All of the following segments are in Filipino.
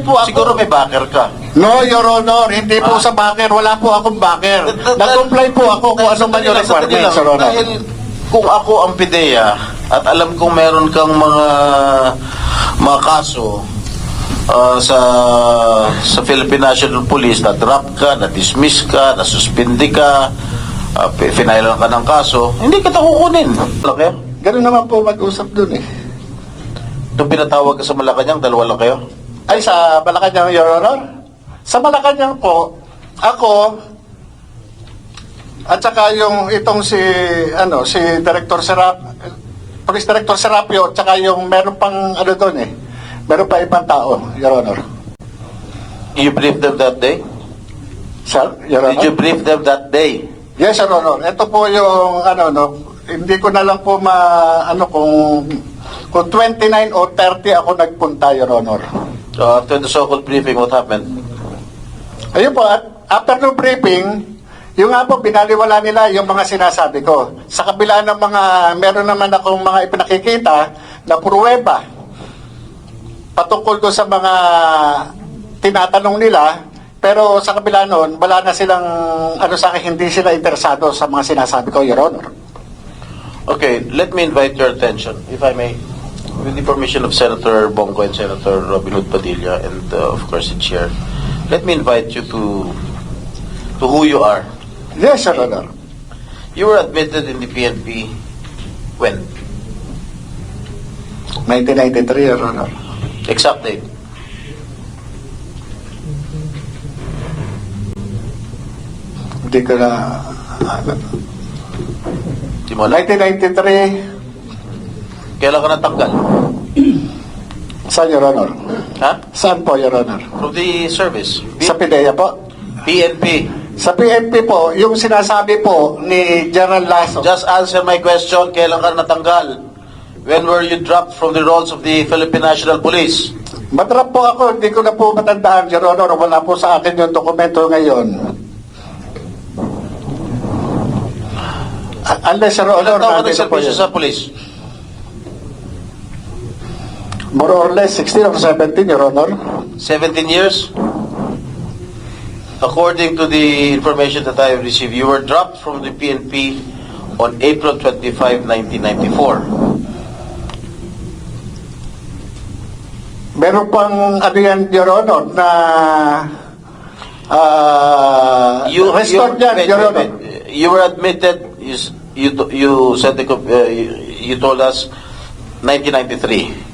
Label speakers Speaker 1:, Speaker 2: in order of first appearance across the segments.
Speaker 1: po ako.
Speaker 2: Siguro may backer ka.
Speaker 1: No, Your Honor, hindi po sa backer. Wala po akong backer. Nag-comply po ako kung ano man yung requirements, Your Honor.
Speaker 2: Dahil kung ako ang PIDEA at alam kong meron kang mga kaso sa Philippine National Police, na drop ka, na dismiss ka, na suspindi ka, finailan ka ng kaso, hindi kita kukunin. Okay?
Speaker 1: Ganun naman po mag-usap dun eh.
Speaker 2: Nung pinatawag ka sa Malacanang, dalawa lang kayo?
Speaker 1: Ay, sa Malacanang, Your Honor? Sa Malacanang po, ako, at saka yung itong si Director Police Director Serapio, at saka yung meron pang doon eh. Meron pa ibang tao, Your Honor.
Speaker 2: You briefed them that day?
Speaker 1: Sir, Your Honor?
Speaker 2: Did you brief them that day?
Speaker 1: Yes, Your Honor. Ito po yung hindi ko na lang po kung 29 o 30 ako nagpunta, Your Honor.
Speaker 2: So after the so-called briefing, what happened?
Speaker 1: Ayun po, at after the briefing, yung nga po, binaliwala nila yung mga sinasabi ko. Sa kabila ng meron naman akong mga ipinakikita na pruweba patungkol ko sa mga tinatanong nila, pero sa kabila nun, wala na silang, sa akin, hindi sila interesado sa mga sinasabi ko, Your Honor.
Speaker 2: Okay, let me invite your attention, if I may, with the permission of Senator Bongo and Senator Robin Hood Padilla and of course the Chair. Let me invite you to who you are.
Speaker 1: Yes, Your Honor.
Speaker 2: You were admitted in the PNP when?
Speaker 1: 1993, Your Honor.
Speaker 2: Exact date.
Speaker 1: Hindi ko na...
Speaker 2: Di mo alam?
Speaker 1: 1993,
Speaker 2: Kailan ka natanggal?
Speaker 1: saan, Your Honor?
Speaker 2: Ha?
Speaker 1: Saan po, Your Honor?
Speaker 2: From the service.
Speaker 1: Sa PIDEA po?
Speaker 2: PNP.
Speaker 1: Sa PNP po, yung sinasabi po ni General Lasso.
Speaker 2: Just answer my question, kailan ka natanggal? When were you dropped from the rolls of the Philippine National Police?
Speaker 1: Matrap po ako, hindi ko na po matandaan, Your Honor. Wala po sa akin yung dokumento ngayon. Unless, Your Honor,
Speaker 2: Ilan taon ka
Speaker 1: nandito po
Speaker 2: nagservisyo
Speaker 1: yun.
Speaker 2: sa police?
Speaker 1: More or less 16 or 17, Your Honor.
Speaker 2: 17 years? According to the information that I have received, you were dropped from the PNP on April 25, 1994.
Speaker 1: Meron pang yan, Your Honor, na restored yan,
Speaker 2: wait,
Speaker 1: Your
Speaker 2: wait,
Speaker 1: Honor.
Speaker 2: wait. You were admitted, you said you told us 1993.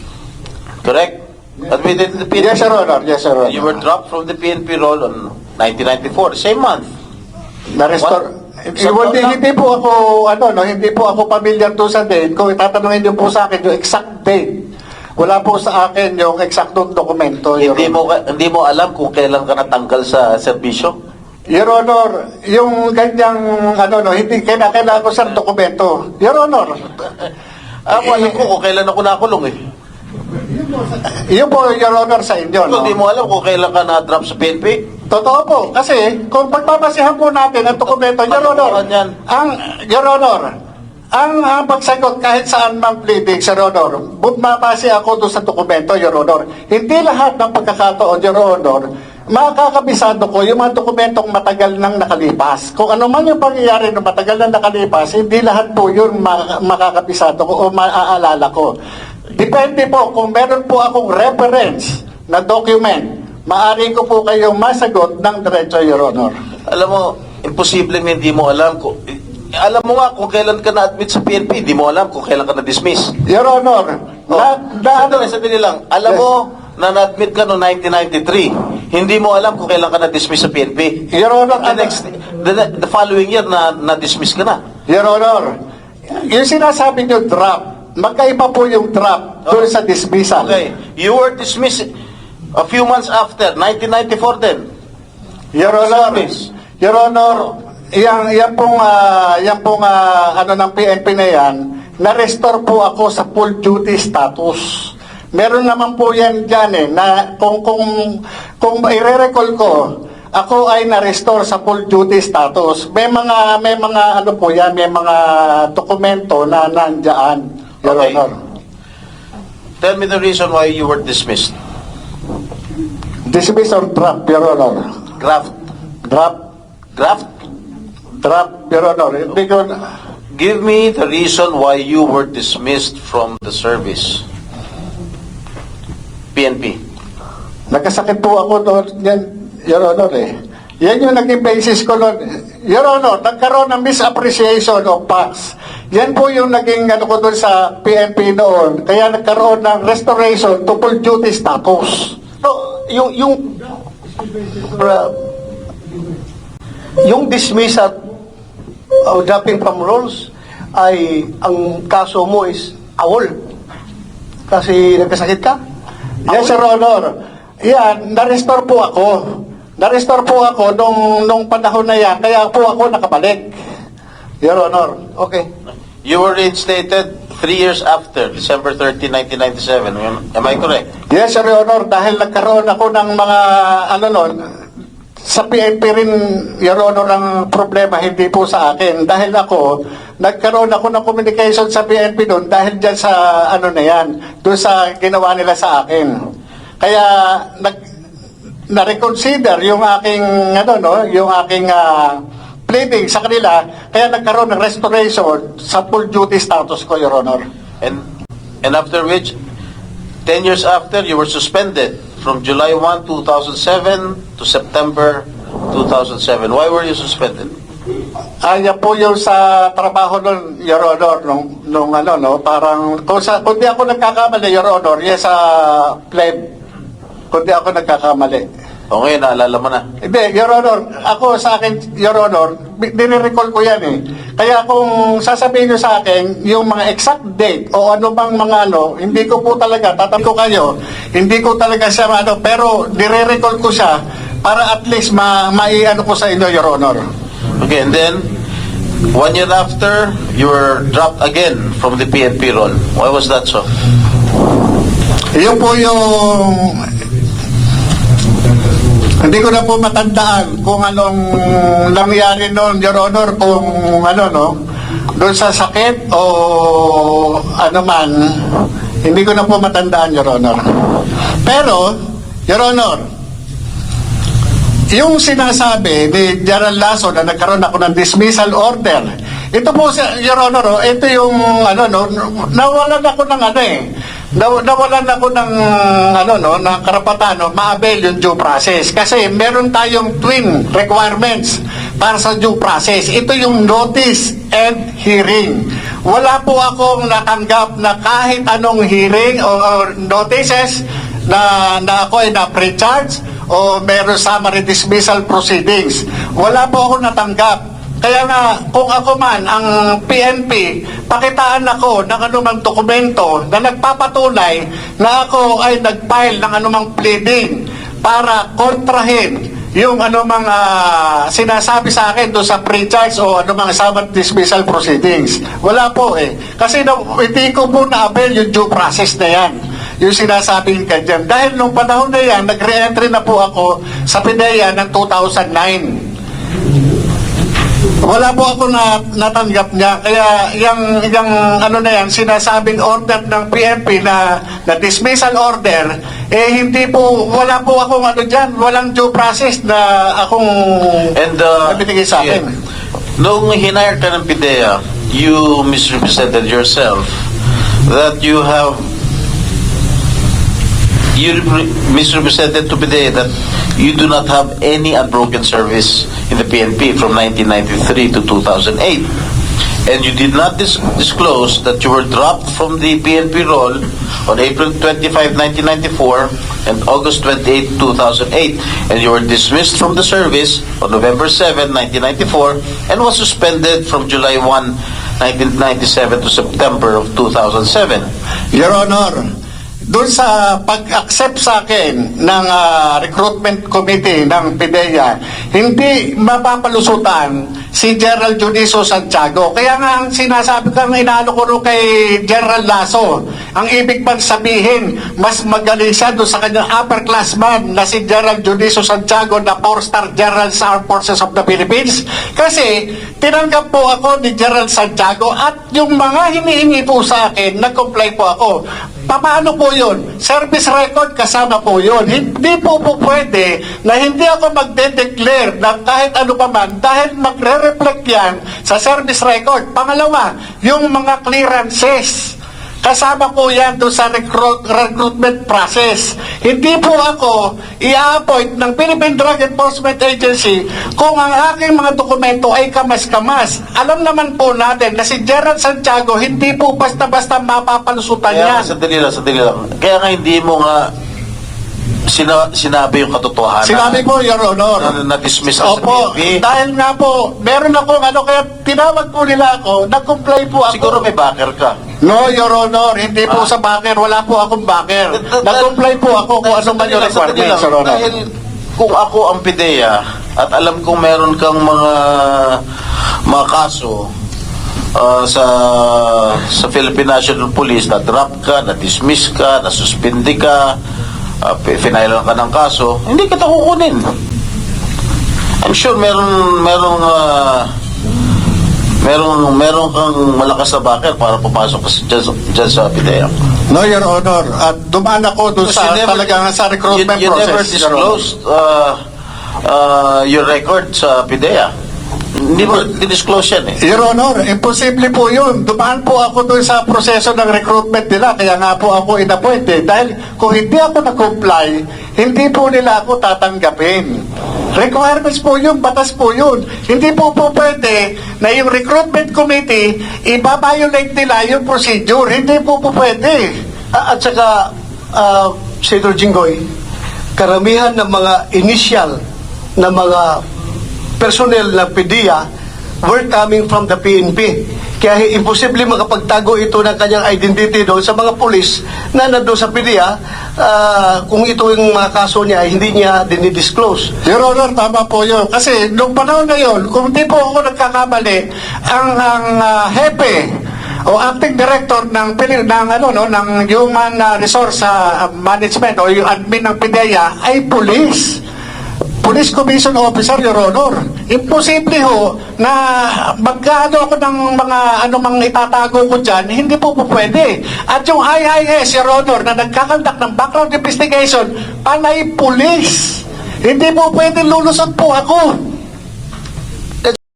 Speaker 2: Correct? Admitted in the PNP.
Speaker 1: Yes, Your Honor. Yes, Your Honor.
Speaker 2: You were dropped from the PNP role on 1994, same month.
Speaker 1: Na-restore.
Speaker 2: What?
Speaker 1: Hindi po ako, hindi po ako familiar to sa date. Kung itatanungin niyo po sa akin yung exact date, wala po sa akin yung eksaktong dokumento, Your Honor.
Speaker 2: Hindi mo alam kung kailan ka natanggal sa serbisyo?
Speaker 1: Your Honor, yung ganyang, hindi kailangan ko sa dokumento. Your Honor.
Speaker 2: Alam ko kung kailan ako nakulong eh.
Speaker 1: Yun po, Your Honor, sa inyo, no?
Speaker 2: Hindi mo alam kung kailan ka na-drop sa PNP?
Speaker 1: Totoo po. Kasi, kung pagpapasihan po natin ang dokumento, Your Honor, Your Honor, ang pagsagot kahit saan mang pleading, Your Honor, mapasi ako doon sa dokumento, Your Honor. Hindi lahat ng pagkakataon, Your Honor, makakabisado ko yung mga dokumentong matagal nang nakalipas. Kung ano man yung pangyayari na matagal nang nakalipas, hindi lahat po yun makakabisado ko o maaalala ko. Depende po, kung meron po akong reference na document, maaari ko po kayong masagot ng diretso, Your Honor.
Speaker 2: Alam mo, imposibleng hindi mo alam kung... Alam mo nga kung kailan ka na-admit sa PNP, hindi mo alam kung kailan ka na-dismiss.
Speaker 1: Your Honor,
Speaker 2: Sandali lang. Alam mo na na-admit ka noong 1993, hindi mo alam kung kailan ka na-dismiss sa PNP.
Speaker 1: Your Honor,
Speaker 2: The following year na-dismiss ka na.
Speaker 1: Your Honor, yung sinasabi niyo drop, magkaiba po yung drop doon sa dismissal.
Speaker 2: Okay. You were dismissed a few months after, 1994 then.
Speaker 1: Your Honor,
Speaker 2: Service.
Speaker 1: Your Honor, yan pong ng PNP na yan, na-restore po ako sa full duty status. Meron naman po yan dyan na kung i-recall ko, ako ay na-restore sa full duty status. May mga po yan, may mga dokumento na nandiyan, Your
Speaker 2: Okay.
Speaker 1: Honor.
Speaker 2: Tell me the reason why you were dismissed.
Speaker 1: Dismiss or drop, Your Honor.
Speaker 2: Graft.
Speaker 1: Drop,
Speaker 2: Graft?
Speaker 1: Your Honor. Hindi ko,
Speaker 2: Give me the reason why you were dismissed from the service. PNP.
Speaker 1: nagkasakit po ako doon yan, Your Honor eh. Yan yung naging basis ko noon. Your Honor, nagkaroon ng misappreciation of facts. Yan po yung naging ano ko doon sa PNP noon. Kaya nagkaroon ng restoration to full duty status.
Speaker 3: So, yung dismissal o dropping from roles ay ang kaso mo is awol. Kasi nagkasakit ka?
Speaker 1: Yes, Your Honor. Yan, na-restore po ako. Na-restore po ako nung panahon na yan. Kaya po ako nakabalik. Your Honor.
Speaker 3: Okay.
Speaker 2: You were reinstated 3 years after, December 30, 1997. Am I correct?
Speaker 1: Yes, Your Honor. Dahil nagkaroon ako ng mga, ano nun, sa PNP rin, Your Honor, ang problema, hindi po sa akin. Dahil ako, nagkaroon ako ng communication sa PNP doon dahil dyan sa, ano na yan, doon sa ginawa nila sa akin. Kaya, na-reconsider yung aking, ano, no, yung aking pleading sa kanila, kaya nagkaroon ng restoration sa full duty status ko, Your Honor.
Speaker 2: And after which, 10 years after, you were suspended from July 1, 2007 to September 2007. Why were you suspended?
Speaker 1: Yan po yung sa trabaho nun, Your Honor, nung ano, no, parang, kung di ako nagkakamali, Your Honor, yes, pleb, kung di ako nagkakamali.
Speaker 2: O ngayon, naalala mo na.
Speaker 1: Hindi, Your Honor, ako sa akin, Your Honor, nire-recall ko yan eh. Kaya kung sasabihin nyo sa akin, yung mga exact date o ano bang mga ano, hindi ko po talaga, tatanong ko kayo, hindi ko talaga siya ano, pero nire-recall ko siya para at least maiano ko sa inyo, Your Honor.
Speaker 2: Okay, and then, 1 year after, you were dropped again from the PNP role. Why was that so?
Speaker 1: Yun po yung hindi ko na po matandaan kung anong nangyari noon, Your Honor, kung ano, no, doon sa sakit o ano man, hindi ko na po matandaan, Your Honor. Pero, Your Honor, yung sinasabi ni General Lasso na nagkaroon ako ng dismissal order, ito po, Your Honor, ito yung, ano, no, nawalan ako ng ano eh, nawalan ako ng ano no ng karapatan no ma-avail yung due process kasi meron tayong twin requirements para sa due process. Ito yung notice and hearing. Wala po akong natanggap na kahit anong hearing o notices na ako ay na-pre-charge o meron summary dismissal proceedings. Wala po akong natanggap. Kaya nga, kung ako man, ang PNP, pakitaan ako ng anumang dokumento na nagpapatunay na ako ay nag-file ng anumang pleading para kontrahin yung anumang sinasabi sa akin doon sa pre-charge o anumang summary dismissal proceedings. Wala po eh. Kasi hindi ko po na-avail yung due process na yan. Yung sinasabing ganyan. Dahil nung panahon na yan, nag-re-entry na po ako sa PIDEA ng 2009. Wala po ako natanggap niya. Kaya yung ano na yan, sinasabing order ng PNP na dismissal order, eh hindi po, wala po akong ano dyan, walang due process na akong nabinigay sa akin.
Speaker 2: Nung hinire ka ng PIDEA, you misrepresented yourself that you misrepresented to PIDEA that you do not have any unbroken service in the PNP from 1993 to 2008. And you did not disclose that you were dropped from the PNP role on April 25, 1994 and August 28, 2008. And you were dismissed from the service on November 7, 1994 and was suspended from July 1, 1997 to September of 2007.
Speaker 1: Your Honor, doon sa pag-accept sa akin ng recruitment committee ng PIDEA, hindi mapapalusutan si General Juniso Santiago. Kaya nga ang sinasabi ko, inaano ko rin kay General Lasso, ang ibig bang sabihin, mas magaling siya doon sa kanyang upperclassman na si General Juniso Santiago na 4-star General sa Armed Forces of the Philippines. Kasi tinanggap po ako ni General Santiago at yung mga hinihingi po sa akin, nag-comply po ako. Paano po yun? Service record kasama po yun. Hindi po pwede na hindi ako magde-declare ng kahit ano pa man dahil magre-reflect yan sa service record. Pangalawa, yung mga clearances. Kasama po yan doon sa recruitment process. Hindi po ako i-appoint ng Philippine Drug Enforcement Agency kung ang aking mga dokumento ay kamas-kamas. Alam naman po natin na si Gerald Santiago hindi po basta-basta mapapalusutan
Speaker 2: Kaya
Speaker 1: yan.
Speaker 2: nga, sandali lang. Kaya nga hindi mo nga sinabi yung katotohanan.
Speaker 1: Sinabi po, Your Honor.
Speaker 2: Na-dismiss ka sa
Speaker 1: Opo,
Speaker 2: PNP.
Speaker 1: dahil nga po, meron akong kaya tinawag po nila ako, nag-comply po ako.
Speaker 2: Siguro may backer ka.
Speaker 1: No, Your Honor, hindi po sa backer, wala po akong backer. Nag-comply po ako kung ano man yung
Speaker 2: Sandali
Speaker 1: requirements, Your Honor.
Speaker 2: Dahil kung ako ang PIDEA at alam kong meron kang mga kaso sa Philippine National Police, na-drop ka, na-dismiss ka, na-suspindi ka, finailan ka ng kaso, hindi kita kukunin. I'm sure meron kang malakas na backer para papasok ka dyan sa PIDEA.
Speaker 1: No, Your Honor. At dumaan ako doon sa talagang sa recruitment
Speaker 2: you
Speaker 1: process.
Speaker 2: never
Speaker 1: Your Honor.
Speaker 2: disclosed your record sa PIDEA. Hindi mo di-disclose yan eh.
Speaker 1: Your Honor, imposible po yun. Dumaan po ako doon sa proseso ng recruitment nila, kaya nga po ako inappointed. Dahil kung hindi ako nag-comply, hindi po nila ako tatanggapin. Requirements po yun, batas po yun. Hindi po pwede na yung recruitment committee, ibabiolate nila yung procedure. Hindi po pwede.
Speaker 3: At saka, Senator Jinggoy, karamihan ng mga initial na mga personnel ng PDEA were coming from the PNP. Kaya imposible makapagtago ito ng kanyang identity doon sa mga pulis na nandun sa PDEA kung ito yung mga kaso niya, hindi niya dinidisclose.
Speaker 1: Your Honor, tama po yun. Kasi nung panahon na yun, kung di po ako nagkakamali, ang hepe o acting director ng Human Resource Management o yung admin ng PIDEA ay police commission officer, Your Honor. Imposible ho na magkaano ako ng mga mang itatago ko dyan, hindi po pwede. At yung IIS, Your Honor, na nagkakandak ng background investigation, panay police. Hindi po pwede lulusot po ako.